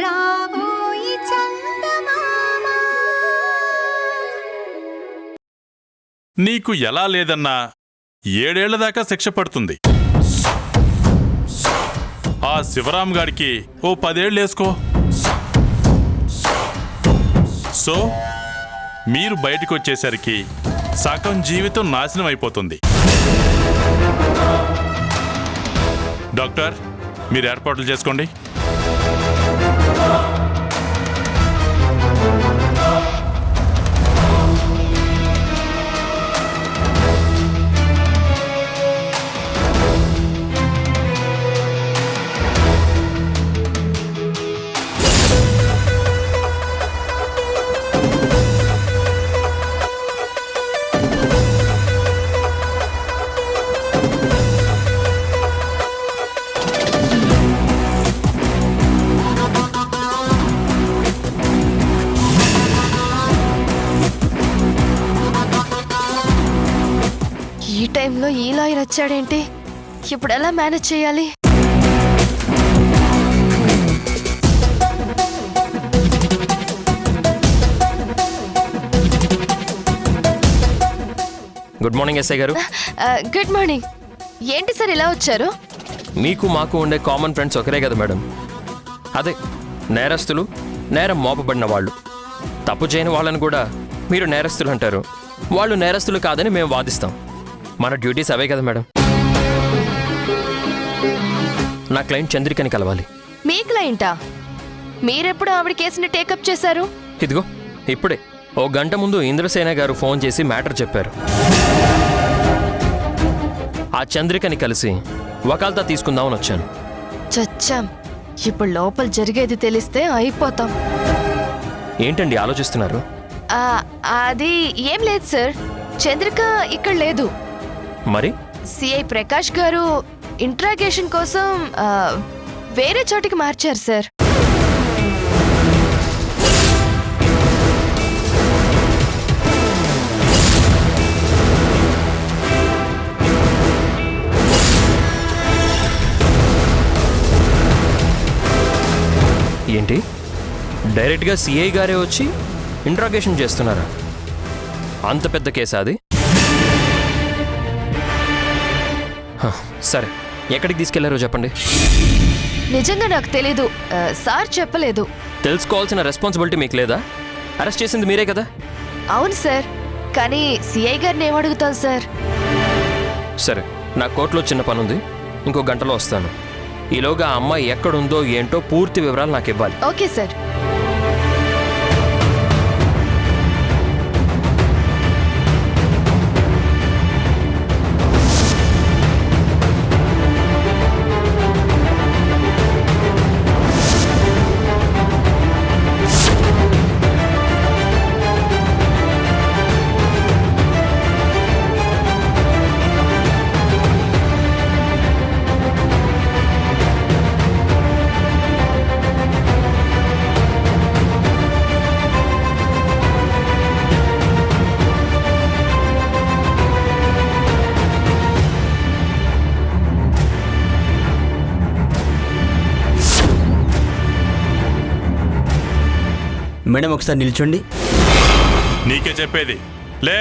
రావోయి చందమామ. నీకు ఎలా లేదన్నా 7 ఏళ్ల దాకా శిక్ష పడుతుంది. ఆ శివరాం గారికి ఓ 10 ఏళ్ళు వేసుకో. సో మీరు బయటకు వచ్చేసరికి సగం జీవితం నాశనం అయిపోతుంది. డాక్టర్, మీరు ఏర్పాట్లు చేసుకోండి. ఈ టైంలో ఈ లాయర్ వచ్చాడేంటి? ఇప్పుడు ఎలా మేనేజ్ చేయాలి? గుడ్ మార్నింగ్ ఎస్ఐ గారు. Good morning. ఏంటి సార్ ఇలా వచ్చారు? మీకు మాకు ఉండే కామన్ ఫ్రెండ్స్ ఒకరే కదా మేడం. అదే నేరస్తులు, నేరం మోపబడిన వాళ్ళు. తప్పు చేయని వాళ్ళని కూడా మీరు నేరస్తులు అంటారు, వాళ్ళు నేరస్తులు కాదని మేము వాదిస్తాం. మన డ్యూటీస్ అవే కదా మేడం. నా క్లయింట్ చంద్రికని కలవాలి. మీ క్లయింటా? మీరెప్పుడు ఆవిడ కేసుని టేకప్ చేశారు? ఇదిగో ఇప్పుడే 1 గంట ముందు ఇంద్రసేన గారు ఫోన్ చేసి మ్యాటర్ చెప్పారు. ఆ చంద్రికని కలిసి వకాల్తా తీసుకుందామని వచ్చాను. చచ్చాం. ఇప్పుడు లోపల జరిగేది తెలిస్తే అయిపోతాం. ఏంటండి ఆలోచిస్తున్నారు? అది ఏం లేదు సార్. చంద్రిక ఇక్కడ లేదు. మరి సిఐ ప్రకాష్ గారు ఇంట్రాగేషన్ కోసం వేరే చోటికి మార్చారు సార్. ఏంటి, డైరెక్ట్గా సిఐ గారే వచ్చి ఇంట్రాగేషన్ చేస్తున్నారా? అంత పెద్ద కేసా అది? సరే, ఎక్కడికి తీసుకెళ్లారో చెప్పండి. నిజంగా నాకు తెలీదు సార్, చెప్పలేదు. తెలుసుకోవాల్సిన రెస్పాన్సిబిలిటీ మీకు లేదా? అరెస్ట్ చేసింది మీరే కదా. అవును సార్, కానీ సిఐ గారిని ఏమడుగుతాం సార్? సరే, నా కోర్టులో చిన్న పని ఉంది, ఇంకో గంటలో వస్తాను. ఈలోగా ఆ అమ్మాయి ఎక్కడుందో ఏంటో పూర్తి వివరాలు నాకు ఇవ్వాలి. Okay sir. మేడం ఒకసారి నిల్చోండి. నీకే చెప్పేది, లే.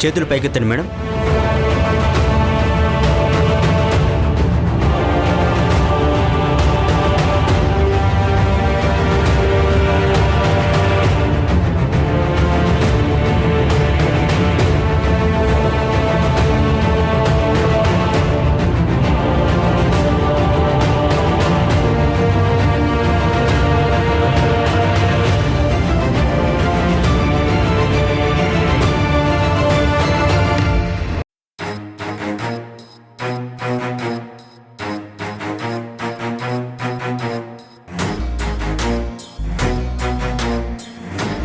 చేతులు పైకెత్తండి మేడం.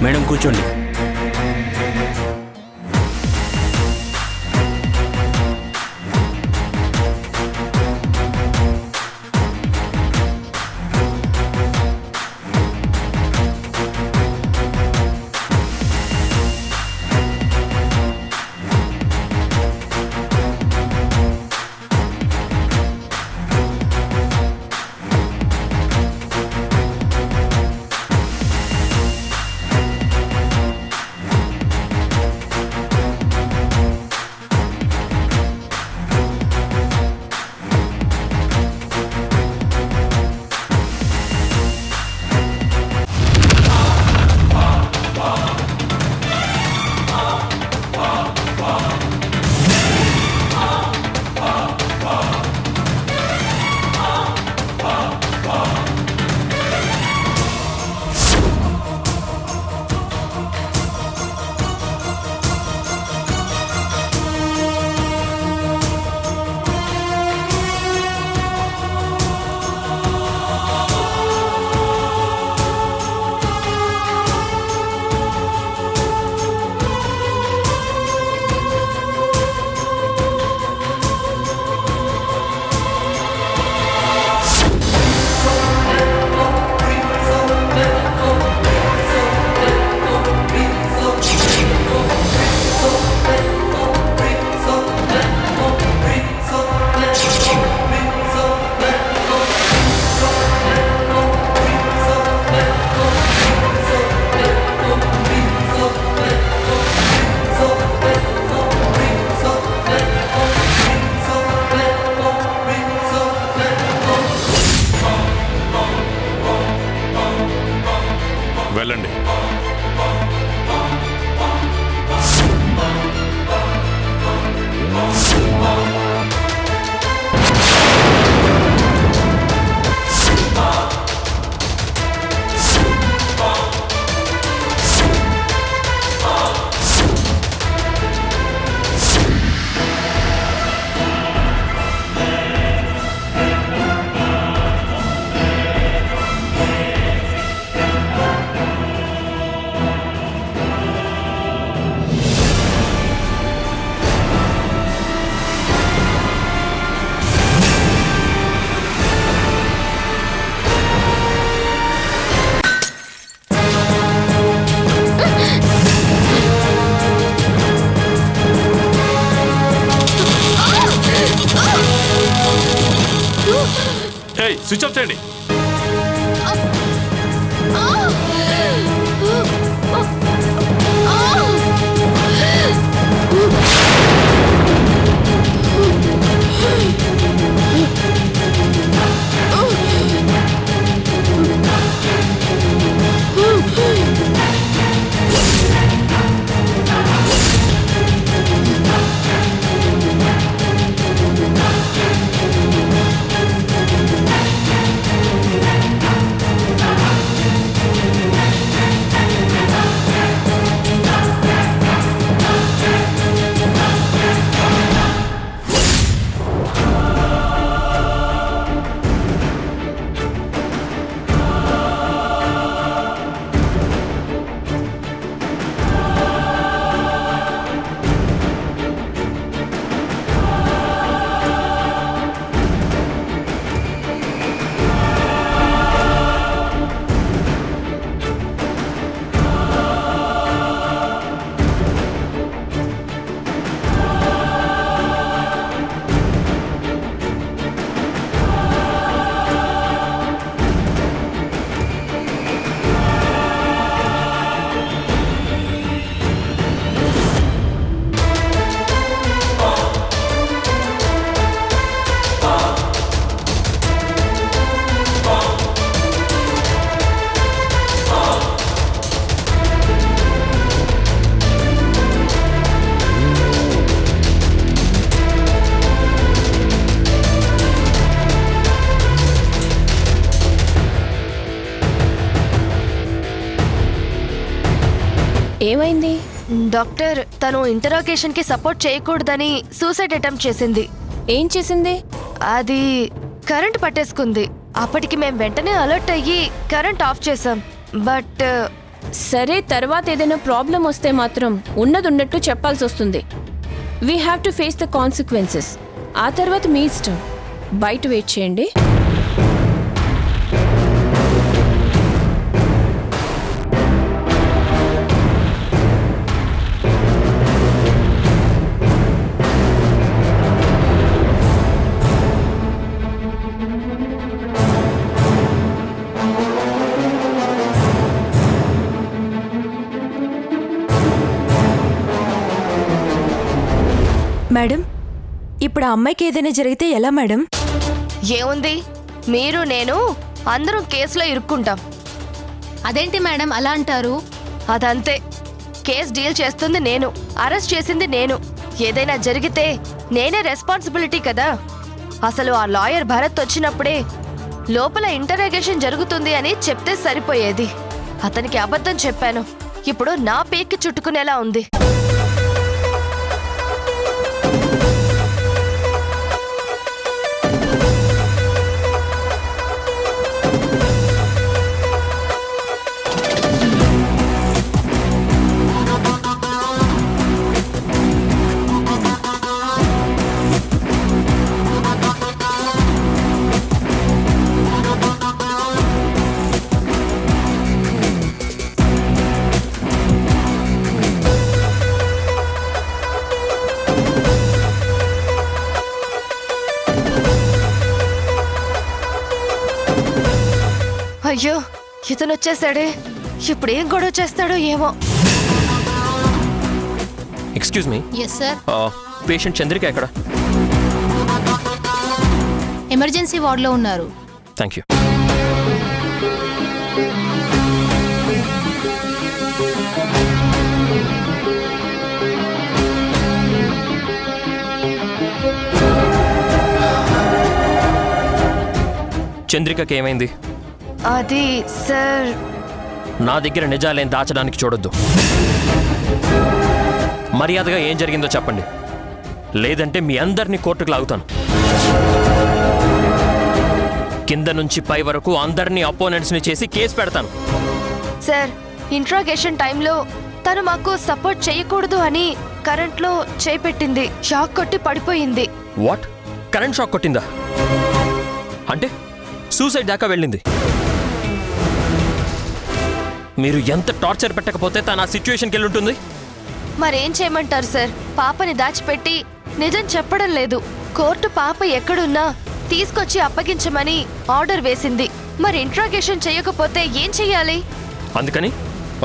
మేడం కూర్చోండి. రేయ్ స్విచ్ ఆఫ్ చేయండి. ఏమైంది? డాక్టర్ తను ఇంటరాగేషన్ కి సపోర్ట్ చేయకూడదని సూసైడ్ అటెంప్ట్ చేసింది. ఏం చేసింది? అది కరెంట్ పట్టేసుకుంది. అప్పటికి మేము వెంటనే అలర్ట్ అయ్యి కరెంట్ ఆఫ్ చేసాం. బట్ సరే, తర్వాత ఏదైనా ప్రాబ్లం వస్తే మాత్రం ఉన్నట్టు చెప్పాల్సి వస్తుంది. We have to face the consequences. ఆ తర్వాత మీ ఇష్టం. బయట వెయిట్ చేయండి. మేడం, ఇప్పుడు ఆ అమ్మాయికి ఏదైనా జరిగితే ఎలా మేడం? ఏముంది, మీరు నేను అందరం కేసులో ఇరుక్కుంటాం. అదేంటి మేడం అలా అంటారు? అదంతే. కేసు డీల్ చేస్తుంది నేను, అరెస్ట్ చేసింది నేను. ఏదైనా జరిగితే నేనే రెస్పాన్సిబిలిటీ కదా. అసలు ఆ లాయర్ భరత్ వచ్చినప్పుడే లోపల ఇంటరాగేషన్ జరుగుతుంది అని చెప్తే సరిపోయేది. అతనికి అబద్ధం చెప్పాను. ఇప్పుడు నా పేక్కి చుట్టుకునేలా ఉంది. అయ్యో, ఇతను వచ్చేసాడే. ఇప్పుడు ఏం గొడవ చేస్తాడో ఏమో. Excuse me. Yes sir. Patient Chandrika ఎక్కడ? ఎమర్జెన్సీ వార్డులో ఉన్నారు. Thank you. చంద్రికకి ఏమైంది? అది సార్, నా దగ్గర నిజాలేం దాచడానికి చూడొద్దు. మర్యాదగా ఏం జరిగిందో చెప్పండి, లేదంటే మీ అందరినీ కోర్టుకు లాగుతాను. కింద నుంచి పై వరకు అందరినీ అపోనెంట్స్ని చేసి కేసు పెడతాను. సార్, ఇంట్రాగేషన్ టైంలో తను మాకు సపోర్ట్ చేయకూడదు అని కరెంట్లో చేపెట్టింది. షాక్ కొట్టి పడిపోయింది. వాట్? కరెంట్ షాక్ కొట్టిందా? అంటే సూసైడ్ దాకా వెళ్ళింది. మీరు ఎంత టార్చర్ పెట్టకపోతే తను ఆ సిచ్యువేషన్కి వెళ్ళి ఉంటుంది. మరేం చేయమంటారు సార్? పాపని దాచిపెట్టి నిజం చెప్పడం లేదు. కోర్టు పాప ఎక్కడున్నా తీసుకొచ్చి అప్పగించమని ఆర్డర్ వేసింది. మరి ఇంట్రాగేషన్ చేయకపోతే ఏం చెయ్యాలి? అందుకని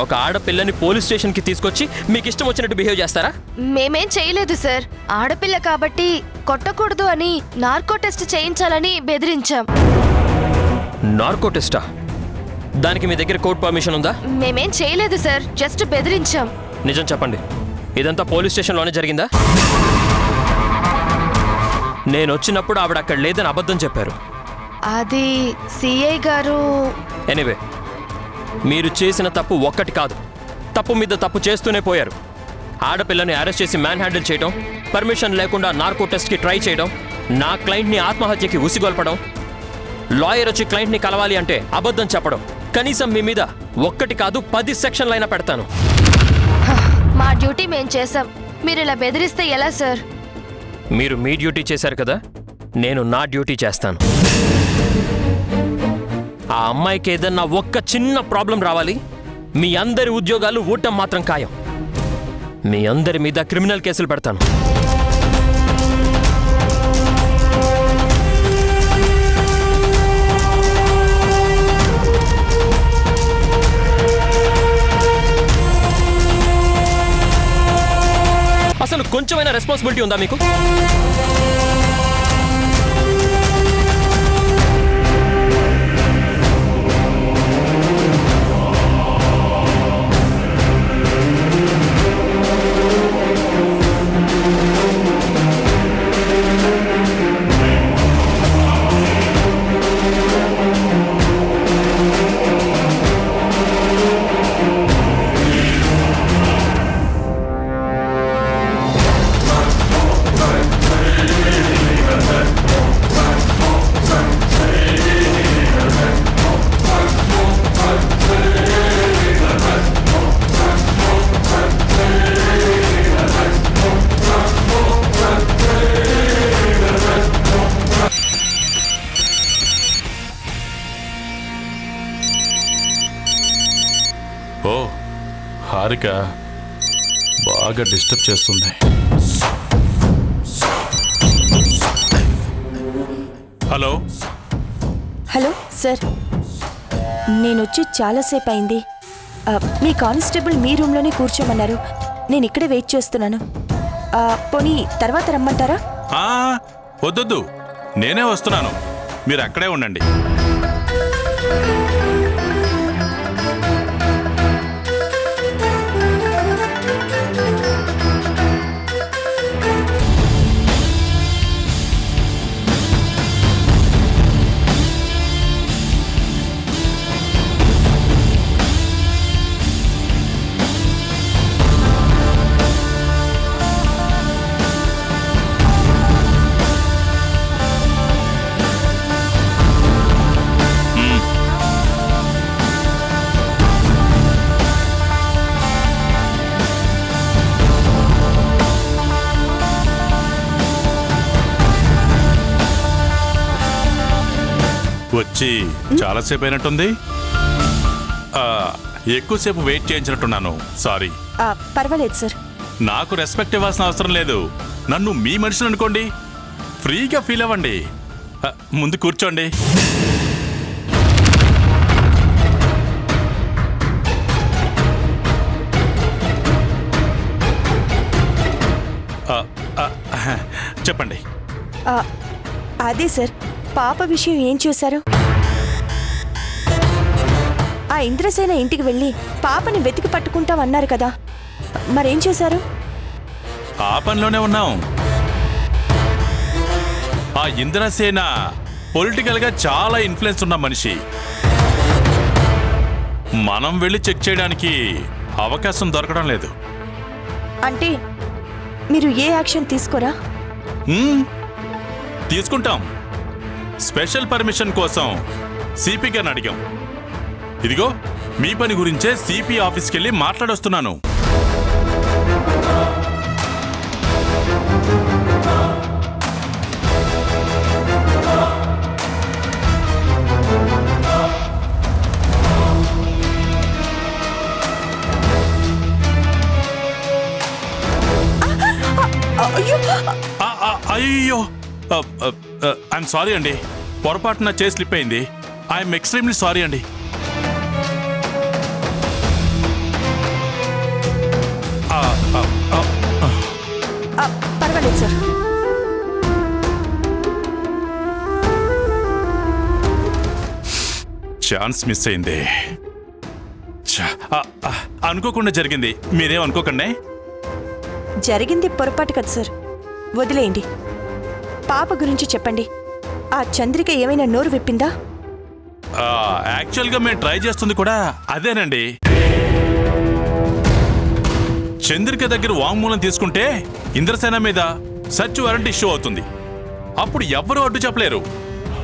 ఒక ఆడపిల్లని పోలీస్ స్టేషన్కి తీసుకొచ్చి మీకు ఇష్టం వచ్చినట్టు బిహేవ్ చేస్తారా? మేమేం చేయలేదు సార్. ఆడపిల్ల కాబట్టి కొట్టకూడదు అని నార్కో టెస్ట్ చేయించాలని బెదిరించాం. నార్కో టెస్టా? దానికి మీ దగ్గర కోర్టు పర్మిషన్ ఉందా? మేమేం చేయలేదు సార్, జస్ట్ బెదిరించాం. నిజం చెప్పండి, ఇదంతా పోలీస్ స్టేషన్లోనే జరిగిందా? నేను వచ్చినప్పుడు ఆవిడ అక్కడ లేదని అబద్ధం చెప్పారు. అది సిఐ గారు. ఎనీవే, మీరు చేసిన తప్పు ఒక్కటి కాదు, తప్పు మీద తప్పు చేస్తూనే పోయారు. ఆడపిల్లని అరెస్ట్ చేసి మ్యాన్ హ్యాండిల్ చేయడం, పర్మిషన్ లేకుండా నార్కో టెస్ట్కి ట్రై చేయడం, నా క్లయింట్ని ఆత్మహత్యకి ఉసిగొల్పడం, లాయర్ వచ్చి క్లయింట్ని కలవాలి అంటే అబద్ధం చెప్పడం. కనీసం మీ మీద ఒక్కటి కాదు 10 సెక్షన్లైనా పెడతాను. మా డ్యూటీ మేం చేసాం, మీరు ఇలా బెదిరిస్తే ఎలా సార్? మీరు మీ డ్యూటీ చేశారు కదా, నేను నా డ్యూటీ చేస్తాను. ఆ అమ్మాయికి ఏదన్నా ఒక్క చిన్న ప్రాబ్లం రావాలి, మీ అందరి ఉద్యోగాలు ఊటం మాత్రం ఖాయం. మీ అందరి మీద క్రిమినల్ కేసులు పెడతాను. అసలు కొంచెమైనా రెస్పాన్సిబిలిటీ ఉందా మీకు? ఓ హారిక బాగా డిస్టర్బ్ చేస్తుంది. హలో హలో సార్, నేను వచ్చి చాలాసేపు అయింది. మీ కానిస్టేబుల్ మీ రూమ్లోనే కూర్చోమన్నారు. నేను ఇక్కడే వెయిట్ చేస్తున్నాను. పోనీ తర్వాత రమ్మంటారా? వద్దొద్దు, నేనే వస్తున్నాను, మీరు అక్కడే ఉండండి. వచ్చి చాలాసేపు అయినట్టుంది. ఎక్కువసేపు వెయిట్ చేయించినట్టున్నాను, సారీ. పర్వాలేదు సార్. నాకు రెస్పెక్ట్ ఇవ్వాల్సిన అవసరం లేదు. నన్ను మీ మనిషిని అనుకోండి, ఫ్రీగా ఫీల్ అవ్వండి. ముందు కూర్చోండి. చెప్పండి. అదే సార్, పాప విషయం ఏం చేశారు? ఆ ఇంద్రసేన ఇంటికి వెళ్ళి పాపని వెతికి పట్టుకుంటామన్నారు కదా, మరేం చేశారు? ఆ పనిలోనే ఉన్నాం. ఆ ఇంద్రసేన పొలిటికల్గా చాలా ఇన్ఫ్లుయెన్స్ ఉన్న మనిషి. మనం వెళ్ళి చెక్ చేయడానికి అవకాశం దొరకడం లేదు. అంటే మీరు ఏ యాక్షన్ తీసుకోరా? తీసుకుంటాం. స్పెషల్ పర్మిషన్ కోసం సిపి గారిని అడిగాం. ఇదిగో మీ పని గురించే సిపి ఆఫీస్కి వెళ్ళి మాట్లాడొస్తున్నాను. అయ్యో, ఐఎమ్ సారీ అండి, పొరపాటున చేసి స్లిప్ అయింది. ఐఎమ్ ఎక్స్ట్రీమ్లీ సారీ అండి. పర్వాలేదు సార్. ఛాన్స్ మిస్ అయింది. అనుకోకుండా జరిగింది, మీరేం అనుకోకండి. జరిగింది పొరపాటు కదా సార్, వదిలేయండి. పాప గురించి చెప్పండి. ఆ చంద్రిక ఏమైనా నోరు విప్పిందా? యాక్చువల్గా మేము ట్రై చేస్తుంది కూడా అదేనండి. చంద్రిక దగ్గర వాంగ్మూలం తీసుకుంటే ఇంద్రసేన మీద సర్చ్ వారెంట్ ఇష్యూ అవుతుంది. అప్పుడు ఎవ్వరూ అడ్డు చెప్పలేరు.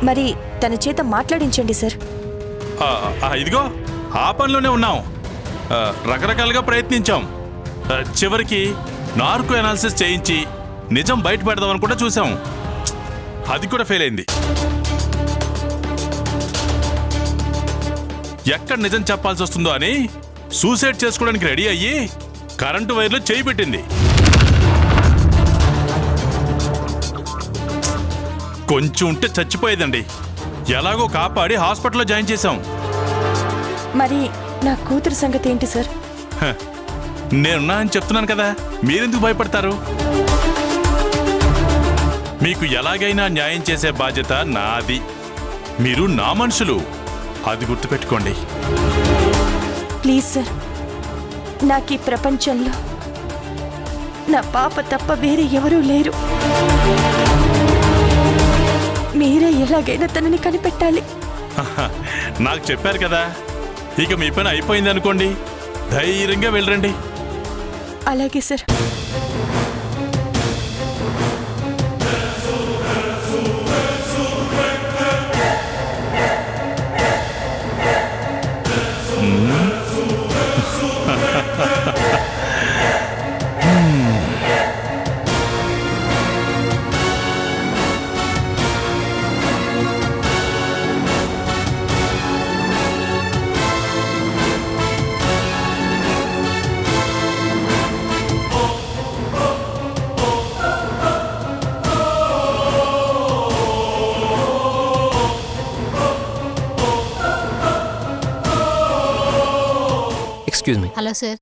మరి తన చేత మాట్లాడించండి సార్. ఇదిగో ఆ పనిలోనే ఉన్నాం. రకరకాలుగా ప్రయత్నించాం. చివరికి నార్కో అనాలిసిస్ చేయించి నిజం బయట పెడదామని కూడా చూసాం. అది కూడా ఫెయిల్ అయింది. ఎక్కడ నిజం చెప్పాల్సి వస్తుందో అని సూసైడ్ చేసుకోవడానికి రెడీ అయ్యి కరెంటు వైర్లో చేయి పెట్టింది. కొంచెం ఉంటే చచ్చిపోయేదండి. ఎలాగో కాపాడి హాస్పిటల్లో జాయిన్ చేశాం. మరి నా కూతురు సంగతి ఏంటి సార్? నేనున్నా అని చెప్తున్నాను కదా, మీరెందుకు భయపడతారు? మీకు ఎలాగైనా న్యాయం చేసే బాధ్యత నాది. మీరు నా మనుషులు, అది గుర్తుపెట్టుకోండి. ప్లీజ్ సార్, నాకు ఈ ప్రపంచంలో నా పాప తప్ప వేరే ఎవరూ లేరు. మీరే ఎలాగైనా తనని కనిపెట్టాలి. నాకు చెప్పారు కదా, ఇక మీ పని అయిపోయింది అనుకోండి. ధైర్యంగా వెళ్ళరండి. అలాగే sir. Excuse me. Hello sir.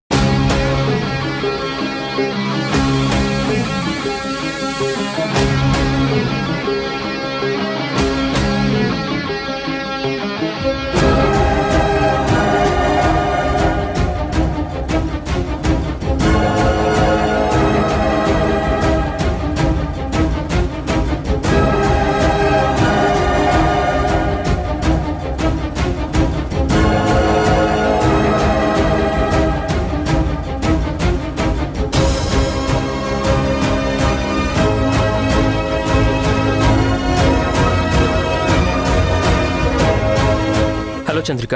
Hello Chandrika.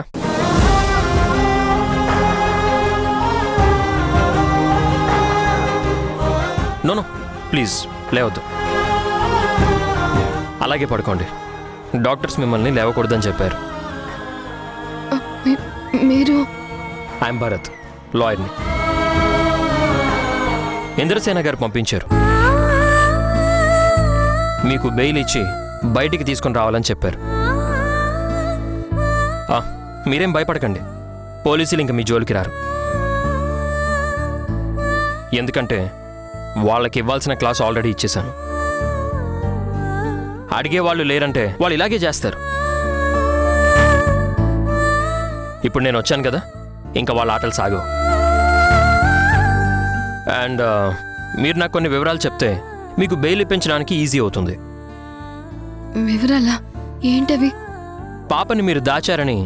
No please లేవద్దు, అలాగే పడుకోండి. డాక్టర్స్ మిమ్మల్ని లేవకూడదని చెప్పారు. మీరు? ఐఎమ్ భరత్, లాయర్ని. ఇంద్రసేన గారు పంపించారు. మీకు బెయిల్ ఇచ్చి బయటికి తీసుకుని రావాలని చెప్పారు. మీరేం భయపడకండి, పోలీసులు ఇంక మీ జోలికి రారు. ఎందుకంటే వాళ్ళకి ఇవ్వాల్సిన క్లాస్ ఆల్రెడీ ఇచ్చేశాను. అడిగే వాళ్ళు లేరంటే వాళ్ళు ఇలాగే చేస్తారు. ఇప్పుడు నేను వచ్చాను కదా, ఇంకా వాళ్ళ ఆటలు సాగవు. అండ్ మీరు నాకు కొన్ని వివరాలు చెప్తే మీకు బెయిల్ ఇప్పించడానికి ఈజీ అవుతుంది. వివరాలా? ఏంటవి? పాపని మీరు దాచారని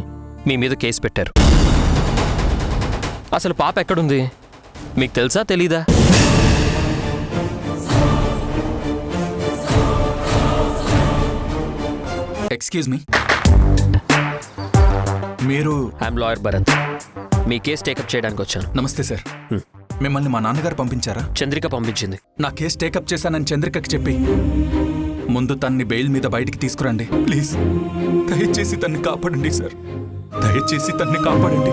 మీ మీద కేసు పెట్టారు. అసలు పాప ఎక్కడుంది మీకు తెలుసా తెలీదా? ఎక్స్క్యూజ్ మీ, మీరు? I'm lawyer Bharat, me case take up చేయడానికి వచ్చాను. నమస్తే సార్. మిమ్మల్ని మా నాన్నగారు పంపించారా? చంద్రిక పంపించింది. నా కేసు టేకప్ చేశానని చంద్రికకి చెప్పి ముందు తన్ని బెయిల్ మీద బయటికి తీసుకురండి ప్లీజ్. దయచేసి తన్ని కాపాడండి సార్, దయచేసి తన్ని కాపాడండి.